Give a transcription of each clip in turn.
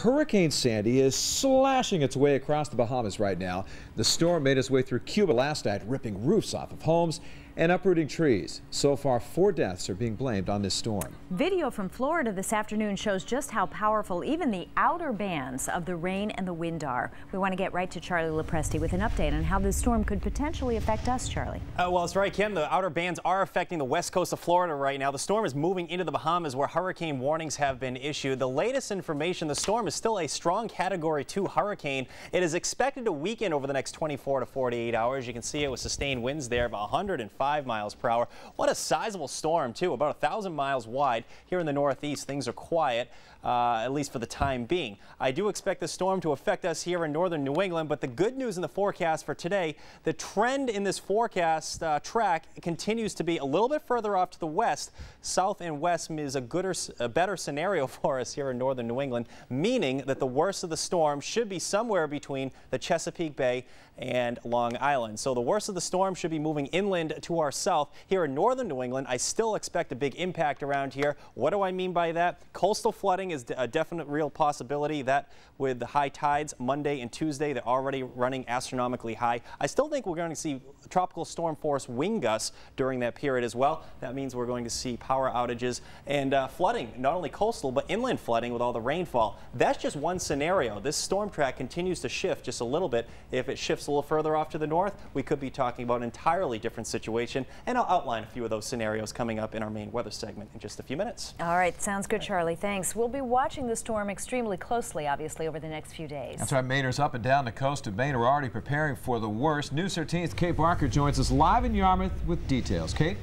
Hurricane Sandy is slashing its way across the Bahamas right now. The storm made its way through Cuba last night, ripping roofs off of homes and uprooting trees. So far, 4 deaths are being blamed on this storm. Video from Florida this afternoon shows just how powerful even the outer bands of the rain and the wind are. We want to get right to Charlie LaPresti with an update on how this storm could potentially affect us, Charlie. Well, that's right, Kim. The outer bands are affecting the west coast of Florida right now. The storm is moving into the Bahamas where hurricane warnings have been issued. The latest information, the storm is still a strong Category 2 hurricane. It is expected to weaken over the next 24 to 48 hours. You can see it with sustained winds there of 105 miles per hour. What a sizable storm, too, about 1,000 miles wide. Here in the Northeast, things are quiet, at least for the time being. I do expect the storm to affect us here in northern New England, but the good news in the forecast for today, the trend in this forecast track continues to be a little bit further off to the west. South and west is a better scenario for us here in northern New England, meaning that the worst of the storm should be somewhere between the Chesapeake Bay and Long Island. So the worst of the storm should be moving inland to our south. Here in northern New England, I still expect a big impact around here. What do I mean by that? Coastal flooding is a definite real possibility. That with the high tides Monday and Tuesday, they're already running astronomically high. I still think we're going to see tropical storm force wind gusts during that period as well. That means we're going to see power outages and flooding, not only coastal but inland flooding with all the rainfall. That's just one scenario. This storm track continues to shift just a little bit. If it shifts a little further off to the north, we could be talking about an entirely different situation, and I'll outline a few of those scenarios coming up in our main weather segment in just a few minutes. All right, sounds good, Charlie. Thanks. We'll be watching the storm extremely closely, obviously, over the next few days. That's right. Mainers up and down the coast of Maine are already preparing for the worst. News 13's Kate Barker joins us live in Yarmouth with details. Kate?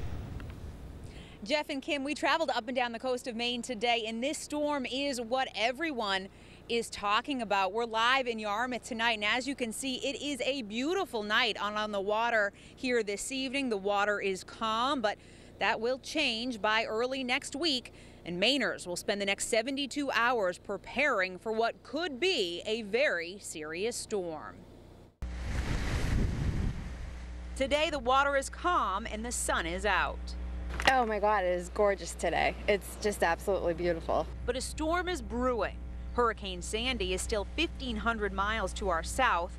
Jeff and Kim, we traveled up and down the coast of Maine today, and this storm is what everyone is talking about. We're live in Yarmouth tonight, and as you can see, it is a beautiful night on the water here this evening. The water is calm, but that will change by early next week, and Mainers will spend the next 72 hours preparing for what could be a very serious storm. Today, the water is calm and the sun is out. Oh my God, it is gorgeous today. It's just absolutely beautiful. But a storm is brewing. Hurricane Sandy is still 1,500 miles to our south.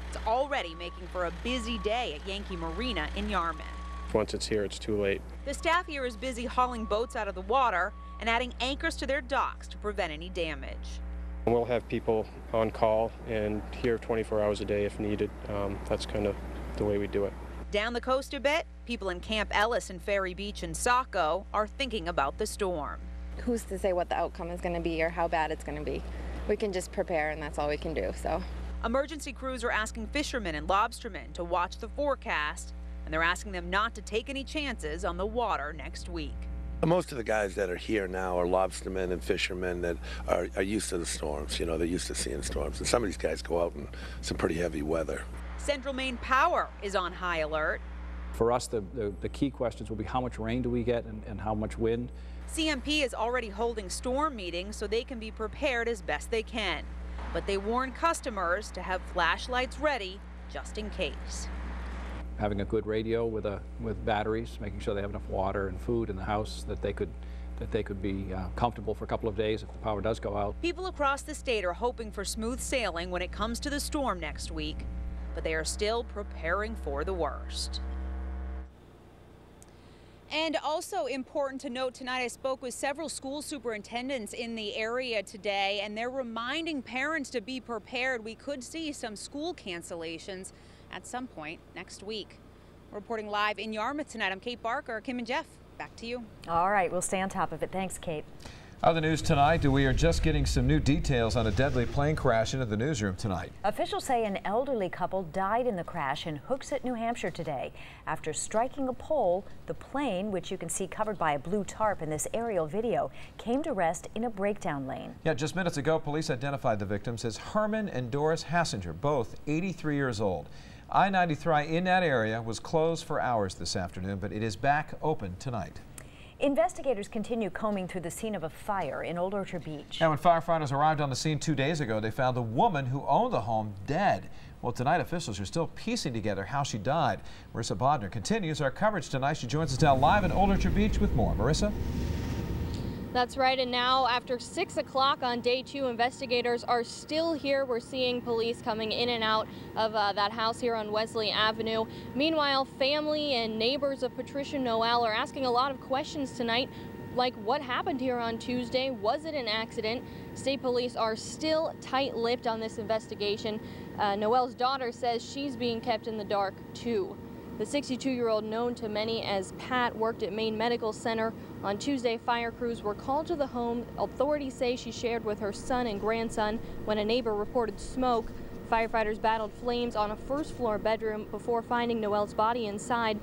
It's already making for a busy day at Yankee Marina in Yarmouth. Once it's here, it's too late. The staff here is busy hauling boats out of the water and adding anchors to their docks to prevent any damage. We'll have people on call and here 24 hours a day if needed. That's kind of the way we do it. Down the coast a bit, people in Camp Ellis and Ferry Beach and Saco are thinking about the storm. Who's to say what the outcome is going to be or how bad it's going to be? We can just prepare, and that's all we can do. So, emergency crews are asking fishermen and lobstermen to watch the forecast, and they're asking them not to take any chances on the water next week. Most of the guys that are here now are lobstermen and fishermen that are used to the storms. You know, they're used to seeing storms. And some of these guys go out in some pretty heavy weather. Central Maine Power is on high alert. For us, the key questions will be how much rain do we get and how much wind. CMP is already holding storm meetings so they can be prepared as best they can. But they warn customers to have flashlights ready just in case. Having a good radio with batteries, making sure they have enough water and food in the house that they could be comfortable for a couple of days if the power does go out. People across the state are hoping for smooth sailing when it comes to the storm next week, but they are still preparing for the worst. And also important to note tonight, I spoke with several school superintendents in the area today, and they're reminding parents to be prepared. We could see some school cancellations at some point next week. Reporting live in Yarmouth tonight, I'm Kate Barker. Kim and Jeff, back to you. All right, we'll stay on top of it. Thanks, Kate. Other news tonight, we are just getting some new details on a deadly plane crash into the newsroom tonight. Officials say an elderly couple died in the crash in Hooksett, New Hampshire today. After striking a pole, the plane, which you can see covered by a blue tarp in this aerial video, came to rest in a breakdown lane. Yeah, just minutes ago, police identified the victims as HERMAN and DORIS HASSINGER, both 83 years old. I-93 in that area was closed for hours this afternoon, but it is back open tonight. Investigators continue combing through the scene of a fire in Old Orchard Beach. And when firefighters arrived on the scene 2 days ago, they found the woman who owned the home dead. Well, tonight officials are still piecing together how she died. Marissa BODNAR continues our coverage tonight. She joins us now live in Old Orchard Beach with more. Marissa? That's right, and now after 6 o'clock on day 2, investigators are still here. We're seeing police coming in and out of that house here on Wesley Avenue. Meanwhile, family and neighbors of Patricia Noel are asking a lot of questions tonight, like what happened here on Tuesday? Was it an accident? State police are still tight-lipped on this investigation. Noel's daughter says she's being kept in the dark, too. The 62-year-old, known to many as Pat, worked at Maine Medical Center. On Tuesday, fire crews were called to the home. Authorities say she shared with her son and grandson when a neighbor reported smoke. Firefighters battled flames on a first-floor bedroom before finding Noel's body inside.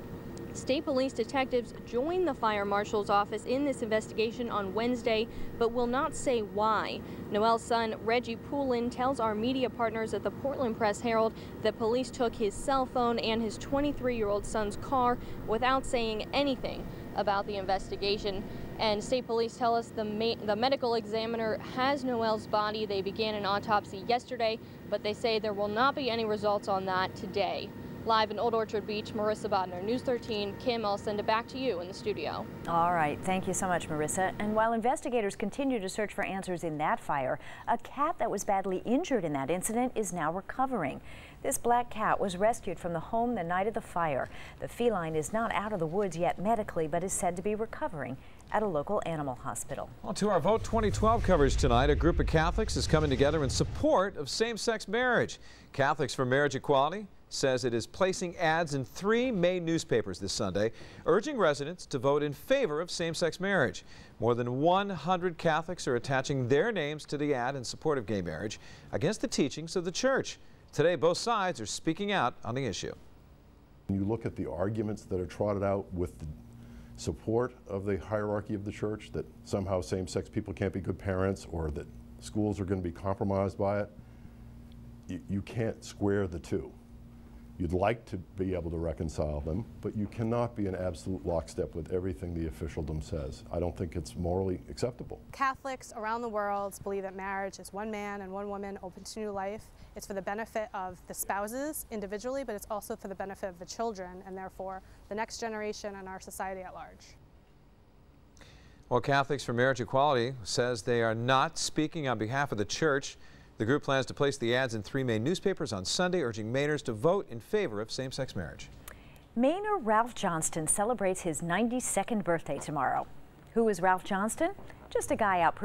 State police detectives joined the fire marshal's office in this investigation on Wednesday, but will not say why. Noel's son, Reggie Poulin, tells our media partners at the Portland Press-Herald that police took his cell phone and his 23-year-old son's car without saying anything about the investigation. And state police tell us the medical examiner has Noel's body. They began an autopsy yesterday, but they say there will not be any results on that today. Live in Old Orchard Beach, Marissa Bodnar, News 13. Kim, I'll send it back to you in the studio. All right. Thank you so much, Marissa. And while investigators continue to search for answers in that fire, a cat that was badly injured in that incident is now recovering. This black cat was rescued from the home the night of the fire. The feline is not out of the woods yet medically, but is said to be recovering at a local animal hospital. Well, to our Vote 2012 coverage tonight, a group of Catholics is coming together in support of same-sex marriage. Catholics for Marriage Equality says it is placing ads in 3 Maine newspapers this Sunday, urging residents to vote in favor of same-sex marriage. More than 100 Catholics are attaching their names to the ad in support of gay marriage against the teachings of the church. Today, both sides are speaking out on the issue. When you look at the arguments that are trotted out with the support of the hierarchy of the church, that somehow same-sex people can't be good parents or that schools are going to be compromised by it, you can't square the two. You'd like to be able to reconcile them, but you cannot be in absolute lockstep with everything the officialdom says. I don't think it's morally acceptable. Catholics around the world believe that marriage is one man and one woman open to new life. It's for the benefit of the spouses individually, but it's also for the benefit of the children and therefore the next generation and our society at large. Well, Catholics for Marriage Equality says they are not speaking on behalf of the church. The group plans to place the ads in 3 Maine newspapers on Sunday, urging Mainers to vote in favor of same-sex marriage. Mainer Ralph Johnston celebrates his 92nd birthday tomorrow. Who is Ralph Johnston? Just a guy out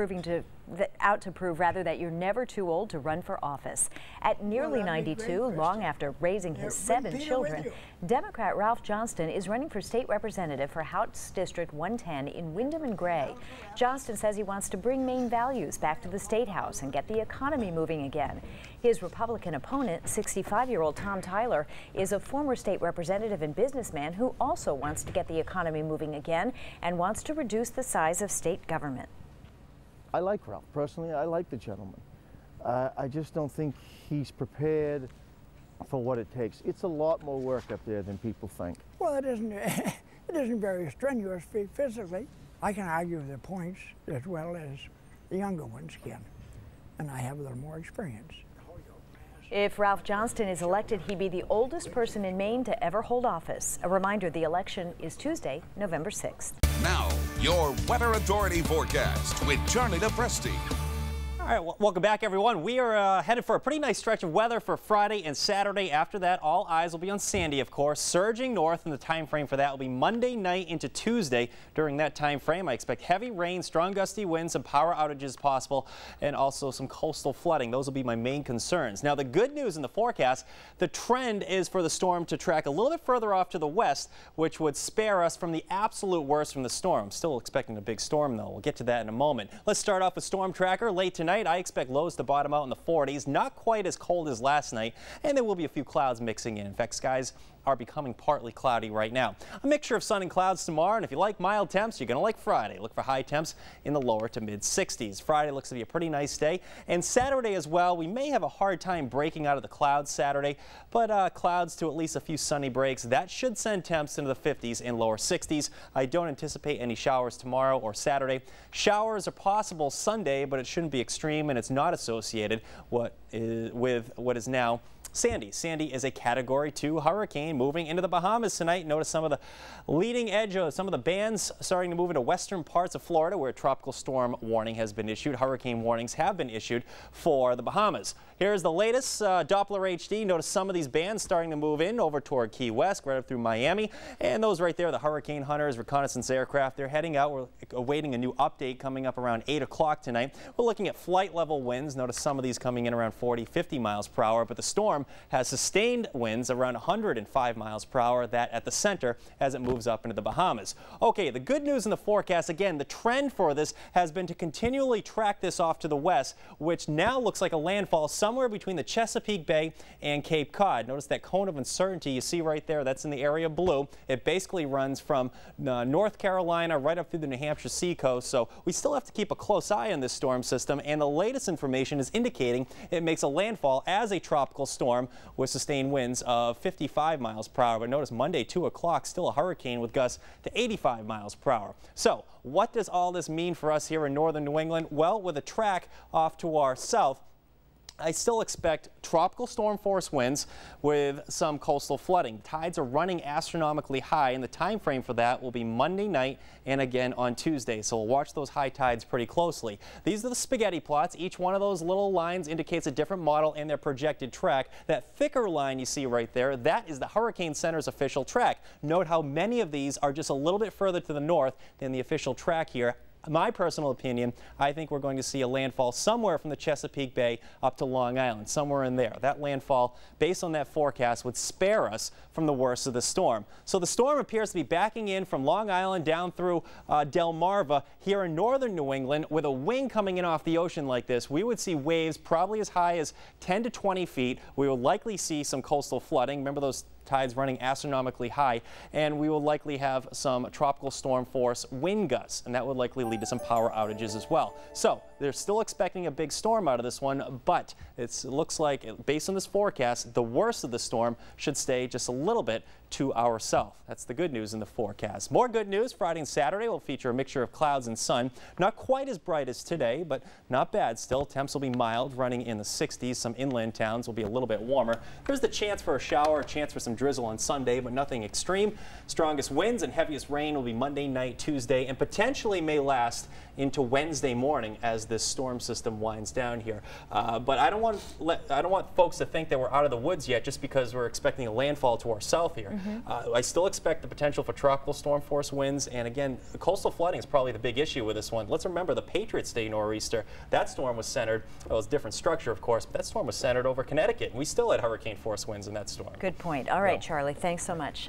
to prove that you're never too old to run for office. At nearly 92, long after raising his 7 children, Democrat Ralph Johnston is running for state representative for House District 110 in Windham and Gray. Johnston says he wants to bring Maine values back to the State House and get the economy moving again. His Republican opponent, 65-year-old Tom Tyler, is a former state representative and businessman who also wants to get the economy moving again and wants to reduce the size of state government. I like Ralph. Personally, I like the gentleman. I just don't think he's prepared for what it takes. It's a lot more work up there than people think. Well, it isn't very strenuous physically. I can argue their points as well as the younger ones can, and I have a little more experience. If Ralph Johnston is elected, he'd be the oldest person in Maine to ever hold office. A reminder, the election is Tuesday, November 6th. Now, your Weather Authority forecast with Charlie DePresti. All right, well, welcome back, everyone. We are headed for a pretty nice stretch of weather for Friday and Saturday. After that, all eyes will be on Sandy, of course, surging north, and the time frame for that will be Monday night into Tuesday. During that time frame, I expect heavy rain, strong gusty winds, some power outages possible, and also some coastal flooding. Those will be my main concerns. Now, the good news in the forecast, the trend is for the storm to track a little bit further off to the west, which would spare us from the absolute worst from the storm. I'm still expecting a big storm, though. We'll get to that in a moment. Let's start off with Storm Tracker. Late tonight, I expect lows to bottom out in the 40s, not quite as cold as last night, and there will be a few clouds mixing in. In fact, skies are becoming partly cloudy right now. A mixture of sun and clouds tomorrow, and if you like mild temps, you're going to like Friday. Look for high temps in the lower to mid 60s. Friday looks to be a pretty nice day, and Saturday as well. We may have a hard time breaking out of the clouds Saturday, but clouds to at least a few sunny breaks. That should send temps into the 50s and lower 60s. I don't anticipate any showers tomorrow or Saturday. Showers are possible Sunday, but it shouldn't be extreme, and it's not associated with what is now Sandy. Sandy is a Category 2 hurricane moving into the Bahamas tonight. Notice some of the leading edge of some of the bands starting to move into western parts of Florida where a tropical storm warning has been issued. Hurricane warnings have been issued for the Bahamas. Here's the latest Doppler HD. Notice some of these bands starting to move in over toward Key West, right up through Miami. And those right there, the hurricane hunters, reconnaissance aircraft, they're heading out. We're awaiting a new update coming up around 8 o'clock tonight. We're looking at flight level winds. Notice some of these coming in around 40, 50 miles per hour, but the storm has sustained winds around 105 miles per hour, that at the center as it moves up into the Bahamas. Okay, the good news in the forecast, again, the trend for this has been to continually track this off to the west, which now looks like a landfall somewhere between the Chesapeake Bay and Cape Cod. Notice that cone of uncertainty you see right there, that's in the area of blue. It basically runs from North Carolina right up through the New Hampshire seacoast, so we still have to keep a close eye on this storm system, and the latest information is indicating it makes a landfall as a tropical storm with sustained winds of 55 miles per hour. But notice Monday, 2 o'clock, still a hurricane with gusts to 85 miles per hour. So what does all this mean for us here in northern New England? Well, with a track off to our south, I still expect tropical storm force winds with some coastal flooding. Tides are running astronomically high, and the time frame for that will be Monday night and again on Tuesday. So we'll watch those high tides pretty closely. These are the spaghetti plots. Each one of those little lines indicates a different model and their projected track. That thicker line you see right there, that is the Hurricane Center's official track. Note how many of these are just a little bit further to the north than the official track here. My personal opinion, I think we're going to see a landfall somewhere from the Chesapeake Bay up to Long Island, somewhere in there. That landfall, based on that forecast, would spare us from the worst of the storm. So the storm appears to be backing in from Long Island down through Delmarva here in northern New England. With a wind coming in off the ocean like this, we would see waves probably as high as 10 to 20 feet. We will likely see some coastal flooding. Remember those tides running astronomically high, and we will likely have some tropical storm force wind gusts, and that would likely lead to some power outages as well. So they're still expecting a big storm out of this one, but it looks like, based on this forecast, the worst of the storm should stay just a little bit to our south. That's the good news in the forecast. More good news, Friday and Saturday will feature a mixture of clouds and sun. Not quite as bright as today, but not bad still. Temps will be mild, running in the 60s. Some inland towns will be a little bit warmer. There's the chance for a shower, a chance for some drizzle on Sunday, but nothing extreme. Strongest winds and heaviest rain will be Monday night, Tuesday, and potentially may last into Wednesday morning as this storm system winds down here. But I don't want folks to think that we're out of the woods yet just because we're expecting a landfall to our south here. I still expect the potential for tropical storm force winds, and again, coastal flooding is probably the big issue with this one. Let's remember the Patriots Day nor'easter. That storm was centered, well, it was a different structure, of course, but that storm was centered over Connecticut. We still had hurricane force winds in that storm. Good point. All right, Charlie, thanks so much.